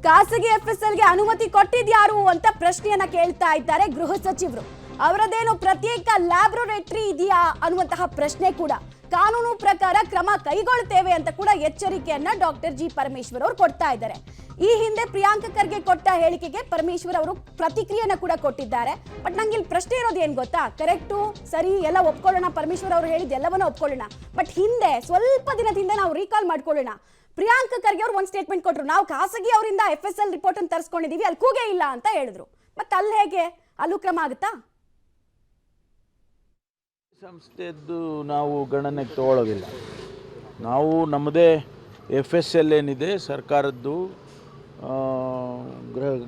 ಖಾಸಗಿ ಎಫ್ಎಸ್ಎಲ್ಗೆ ಅನುಮತಿ ಕೊಟ್ಟಿದ್ಯಾರು ಅಂತ ಪ್ರಶ್ನೆಯನ್ನ ಕೇಳ್ತಾ ಇದ್ದಾರೆ ಗೃಹ ಸಚಿವರು. ಅವರದೇನು ಪ್ರತ್ಯೇಕ ಲ್ಯಾಬೊರೇಟರಿ ಇದೆಯಾ ಅನ್ನುವಂತಹ ಪ್ರಶ್ನೆ ಕೂಡ ಕಾನೂನು ಪ್ರಕಾರ ಕ್ರಮ ಕೈಗೊಳ್ಳುತ್ತೇವೆ ಅಂತ ಕೂಡ ಎಚ್ಚರಿಕೆಯನ್ನ ಡಾಕ್ಟರ್ ಜಿ ಪರಮೇಶ್ವರ್ ಅವರು ಕೊಡ್ತಾ ಇದ್ದಾರೆ. ಈ ಹಿಂದೆ ಪ್ರಿಯಾಂಕ ಖರ್ಗೆ ಕೊಟ್ಟ ಹೇಳಿಕೆಗೆ ಪರಮೇಶ್ವರ್ ಅವರು ಪ್ರತಿಕ್ರಿಯೆಯನ್ನ ಕೂಡ ಕೊಟ್ಟಿದ್ದಾರೆ. ಬಟ್ ನಂಗೆ ಇಲ್ಲಿ ಪ್ರಶ್ನೆ ಇರೋದು ಏನ್ ಗೊತ್ತಾ, ಕರೆಕ್ಟು ಸರಿ ಎಲ್ಲ ಒಪ್ಕೊಳ್ಳೋಣ, ಪರಮೇಶ್ವರ್ ಅವರು ಹೇಳಿದ ಎಲ್ಲವನ್ನೂ ಒಪ್ಕೊಳ್ಳೋಣ. ಬಟ್ ಹಿಂದೆ ಸ್ವಲ್ಪ ದಿನದ ಹಿಂದೆ ನಾವು ರೀಕಾಲ್ ಮಾಡ್ಕೊಳ್ಳೋಣ, ಪ್ರಿಯಾಂಕ ಖರ್ಗೆ ಅವರು ಒಂದು ಸ್ಟೇಟ್ಮೆಂಟ್ ಕೊಟ್ಟರು, ನಾವು ಖಾಸಗಿ ಅವರಿಂದ ಎಫ್ಎಸ್ಎಲ್ ರಿಪೋರ್ಟ್ ಅನ್ನು ತರಿಸ್ಕೊಂಡಿದೀವಿ, ಅಲ್ಲಿ ಕೂಗೇ ಇಲ್ಲ ಅಂತ ಹೇಳಿದ್ರು. ಮತ್ತೆ ಅಲ್ಲಿ ಹೇಗೆ ಅಲ್ಲೂ ಕ್ರಮ ಆಗುತ್ತಾ? ಸಂಸ್ಥೆದ್ದು ನಾವು ಗಣನೆಗೆ ತಗೊಳ್ಳೋದಿಲ್ಲ. ನಾವು ನಮ್ಮದೇ ಎಫ್ಎಸ್ಎಲ್ ಏನಿದೆ ಸರ್ಕಾರದ್ದು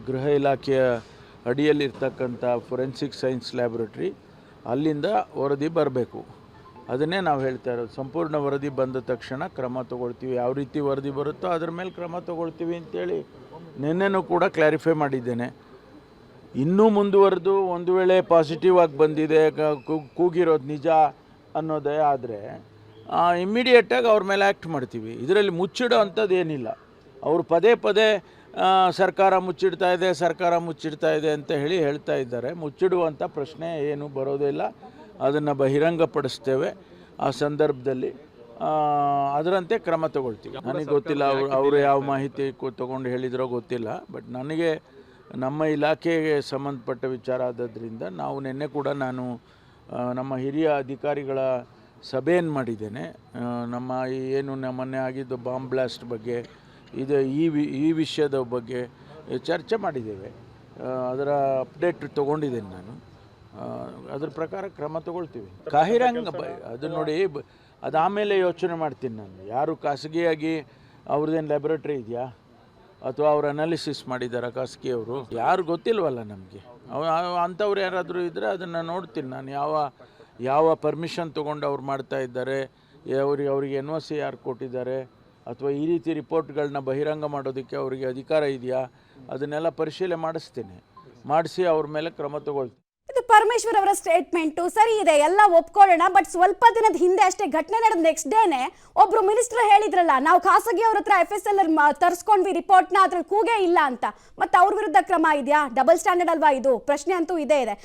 ಗೃಹ ಇಲಾಖೆಯ ಅಡಿಯಲ್ಲಿರ್ತಕ್ಕಂಥ ಫೊರೆನ್ಸಿಕ್ ಸೈನ್ಸ್ ಲ್ಯಾಬೊರೇಟ್ರಿ, ಅಲ್ಲಿಂದ ವರದಿ ಬರಬೇಕು. ಅದನ್ನೇ ನಾವು ಹೇಳ್ತಾ ಇರೋದು. ಸಂಪೂರ್ಣ ವರದಿ ಬಂದ ತಕ್ಷಣ ಕ್ರಮ ತಗೊಳ್ತೀವಿ. ಯಾವ ರೀತಿ ವರದಿ ಬರುತ್ತೋ ಅದ್ರ ಮೇಲೆ ಕ್ರಮ ತಗೊಳ್ತೀವಿ ಅಂತೇಳಿ ನಿನ್ನೆನೂ ಕೂಡ ಕ್ಲಾರಿಫೈ ಮಾಡಿದ್ದೇನೆ. ಇನ್ನೂ ಮುಂದುವರೆದು ಒಂದು ವೇಳೆ ಪಾಸಿಟಿವ್ ಆಗಿ ಬಂದಿದೆ, ಕೂಗಿರೋದು ನಿಜ ಅನ್ನೋದೇ ಆದರೆ ಇಮ್ಮಿಡಿಯೇಟಾಗಿ ಅವ್ರ ಮೇಲೆ ಆ್ಯಕ್ಟ್ ಮಾಡ್ತೀವಿ. ಇದರಲ್ಲಿ ಮುಚ್ಚಿಡೋ ಅಂಥದ್ದು ಏನಿಲ್ಲ. ಅವರು ಪದೇ ಪದೇ ಸರ್ಕಾರ ಮುಚ್ಚಿಡ್ತಾ ಇದೆ, ಸರ್ಕಾರ ಮುಚ್ಚಿಡ್ತಾ ಇದೆ ಅಂತ ಹೇಳ್ತಾ ಇದ್ದಾರೆ. ಮುಚ್ಚಿಡುವಂಥ ಪ್ರಶ್ನೆ ಏನು ಬರೋದಿಲ್ಲ. ಅದನ್ನು ಬಹಿರಂಗಪಡಿಸ್ತೇವೆ. ಆ ಸಂದರ್ಭದಲ್ಲಿ ಅದರಂತೆ ಕ್ರಮ ತಗೊಳ್ತೀವಿ. ನನಗೆ ಗೊತ್ತಿಲ್ಲ ಅವರು ಯಾವ ಮಾಹಿತಿ ತೊಗೊಂಡು ಹೇಳಿದ್ರೋ ಗೊತ್ತಿಲ್ಲ. ಬಟ್ ನನಗೆ ನಮ್ಮ ಇಲಾಖೆಗೆ ಸಂಬಂಧಪಟ್ಟ ವಿಚಾರ ಆದದ್ರಿಂದ ನಾವು ನಿನ್ನೆ ಕೂಡ ನಾನು ನಮ್ಮ ಹಿರಿಯ ಅಧಿಕಾರಿಗಳ ಸಭೆಯನ್ನು ಮಾಡಿದ್ದೇನೆ. ನಮ್ಮ ಏನು ಮೊನ್ನೆ ಆಗಿದ್ದು ಬಾಂಬ್ ಬ್ಲಾಸ್ಟ್ ಬಗ್ಗೆ, ಇದು ಈ ವಿಷಯದ ಬಗ್ಗೆ ಚರ್ಚೆ ಮಾಡಿದ್ದೇವೆ. ಅದರ ಅಪ್ಡೇಟ್ ತೊಗೊಂಡಿದ್ದೇನೆ ನಾನು. ಅದ್ರ ಪ್ರಕಾರ ಕ್ರಮ ತಗೊಳ್ತೀವಿ. ಕಾಹಿರಂಗ ಅದು ನೋಡಿ, ಅದು ಆಮೇಲೆ ಯೋಚನೆ ಮಾಡ್ತೀನಿ ನಾನು. ಯಾರು ಖಾಸಗಿಯಾಗಿ ಅವ್ರದ್ದೇನು ಲ್ಯಾಬೊರೇಟ್ರಿ ಇದೆಯಾ ಅಥವಾ ಅವ್ರು ಅನಾಲಿಸಿಸ್ ಮಾಡಿದ್ದಾರೆ ಖಾಸಗಿಯವರು, ಯಾರು ಗೊತ್ತಿಲ್ವಲ್ಲ ನಮಗೆ. ಅಂಥವ್ರು ಯಾರಾದರೂ ಇದ್ದರೆ ಅದನ್ನು ನೋಡ್ತೀನಿ ನಾನು. ಯಾವ ಪರ್ಮಿಷನ್ ತೊಗೊಂಡು ಅವ್ರು ಮಾಡ್ತಾ ಇದ್ದಾರೆ, ಅವ್ರಿಗೆ NOC ಯಾರು ಕೊಟ್ಟಿದ್ದಾರೆ, ಅಥವಾ ಈ ರೀತಿ ರಿಪೋರ್ಟ್ಗಳನ್ನ ಬಹಿರಂಗ ಮಾಡೋದಕ್ಕೆ ಅವರಿಗೆ ಅಧಿಕಾರ ಇದೆಯಾ, ಅದನ್ನೆಲ್ಲ ಪರಿಶೀಲನೆ ಮಾಡಿಸಿ ಅವ್ರ ಮೇಲೆ ಕ್ರಮ ತಗೊಳ್ತೀವಿ. ಇದು ಪರಮೇಶ್ವರ್ ಅವರ ಸ್ಟೇಟ್ಮೆಂಟು ಸರಿ ಇದೆ, ಎಲ್ಲ ಒಪ್ಕೊಳ್ಳೋಣ. ಬಟ್ ಸ್ವಲ್ಪ ದಿನದ ಹಿಂದೆ ಅಷ್ಟೇ ಘಟನೆ ನಡೆದ ನೆಕ್ಸ್ಟ್ ಡೇನೆ ಒಬ್ರು ಮಿನಿಸ್ಟರ್ ಹೇಳಿದ್ರಲ್ಲ, ನಾವು ಖಾಸಗಿ ಅವ್ರ ಹತ್ರ FSL ತರಿಸ್ಕೊಂಡ್ವಿ ರಿಪೋರ್ಟ್ನ, ಅದ್ರಲ್ಲಿ ಕೂಗೇ ಇಲ್ಲ ಅಂತ. ಮತ್ತೆ ಅವ್ರ ವಿರುದ್ಧ ಕ್ರಮ ಇದೆಯಾ? ಡಬಲ್ ಸ್ಟ್ಯಾಂಡರ್ಡ್ ಅಲ್ವಾ ಇದು? ಪ್ರಶ್ನೆ ಅಂತೂ ಇದೇ ಇದೆ.